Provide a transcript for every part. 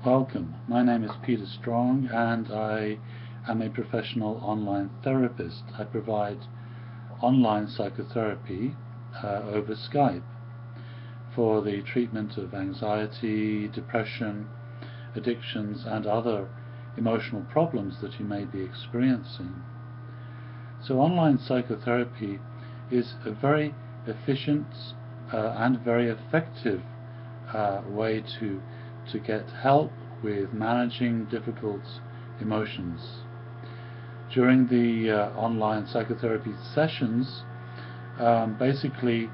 Welcome. My name is Peter Strong and I am a professional online therapist. I provide online psychotherapy over Skype for the treatment of anxiety, depression, addictions and other emotional problems that you may be experiencing. So online psychotherapy is a very efficient and very effective way to get help with managing difficult emotions. During the online psychotherapy sessions, basically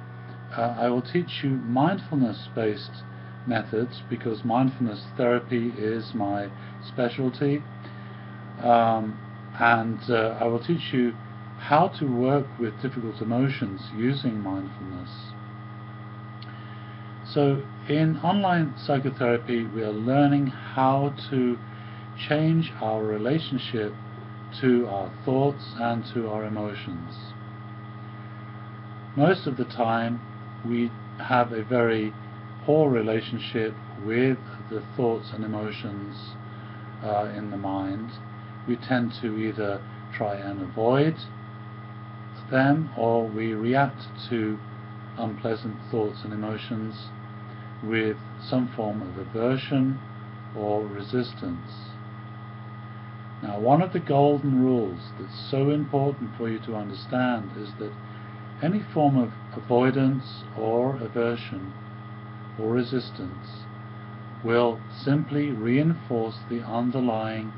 I will teach you mindfulness-based methods because mindfulness therapy is my specialty, and I will teach you how to work with difficult emotions using mindfulness. So in online psychotherapy we are learning how to change our relationship to our thoughts and to our emotions. Most of the time we have a very poor relationship with the thoughts and emotions in the mind. We tend to either try and avoid them or we react to unpleasant thoughts and emotions with some form of aversion or resistance. Now, one of the golden rules that's so important for you to understand is that any form of avoidance or aversion or resistance will simply reinforce the underlying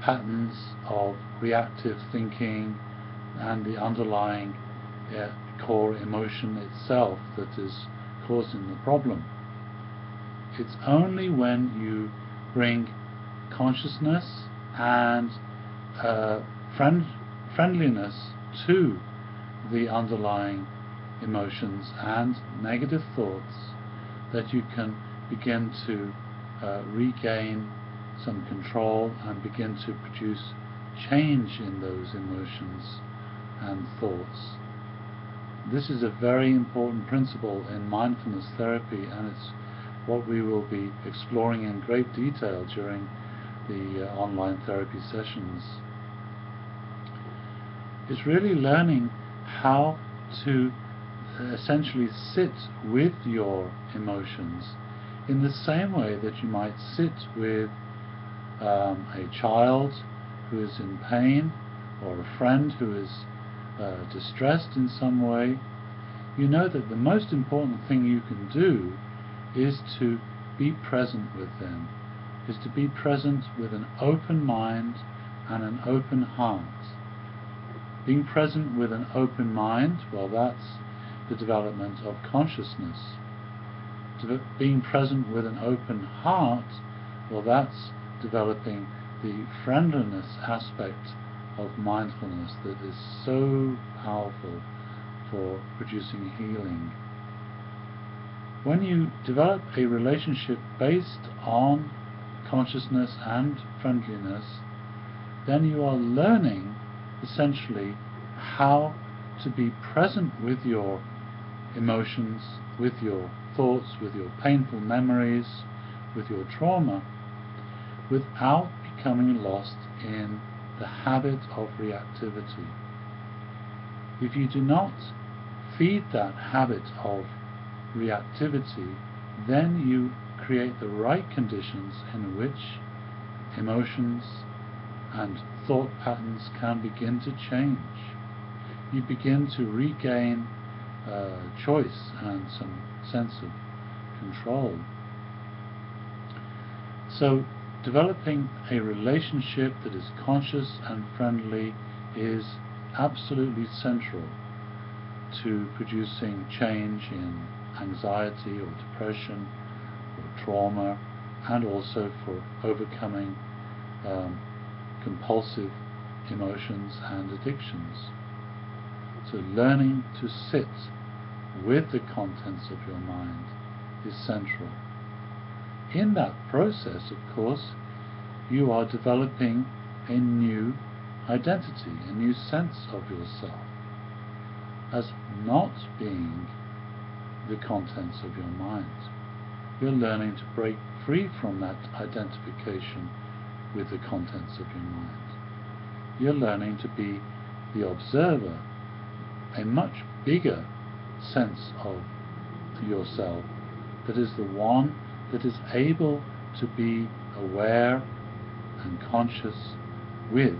patterns of reactive thinking and the underlying core emotion itself that is causing the problem. It's only when you bring consciousness and friendliness to the underlying emotions and negative thoughts that you can begin to regain some control and begin to produce change in those emotions and thoughts. This is a very important principle in mindfulness therapy, and it's what we will be exploring in great detail during the online therapy sessions. It's really learning how to essentially sit with your emotions in the same way that you might sit with a child who is in pain or a friend who is distressed in some way. You know that the most important thing you can do is to be present with them, is to be present with an open mind and an open heart. Being present with an open mind, well, that's the development of consciousness. Being present with an open heart, well, that's developing the friendliness aspect of mindfulness that is so powerful for producing healing. When you develop a relationship based on consciousness and friendliness, then you are learning essentially how to be present with your emotions, with your thoughts, with your painful memories, with your trauma, without becoming lost in the habit of reactivity. If you do not feed that habit of reactivity, then you create the right conditions in which emotions and thought patterns can begin to change. You begin to regain choice and some sense of control. So developing a relationship that is conscious and friendly is absolutely central to producing change in anxiety or depression or trauma, and also for overcoming compulsive emotions and addictions. So learning to sit with the contents of your mind is central. In that process, of course, you are developing a new identity, a new sense of yourself as not being the contents of your mind. You're learning to break free from that identification with the contents of your mind. You're learning to be the observer, a much bigger sense of yourself that is the one that is able to be aware and conscious with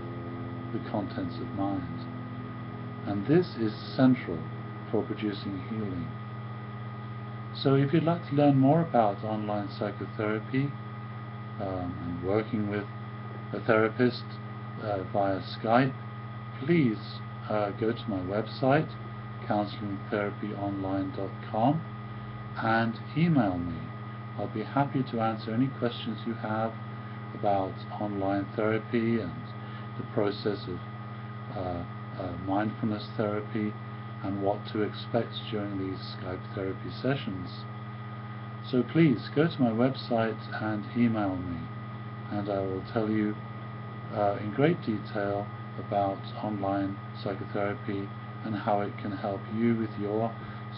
the contents of mind. And this is central for producing healing. So if you'd like to learn more about online psychotherapy and working with a therapist via Skype, please go to my website, counselingtherapyonline.com, and email me. I'll be happy to answer any questions you have about online therapy and the process of mindfulness therapy and what to expect during these Skype therapy sessions. So please go to my website and email me, and I will tell you in great detail about online psychotherapy and how it can help you with your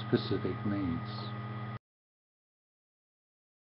specific needs.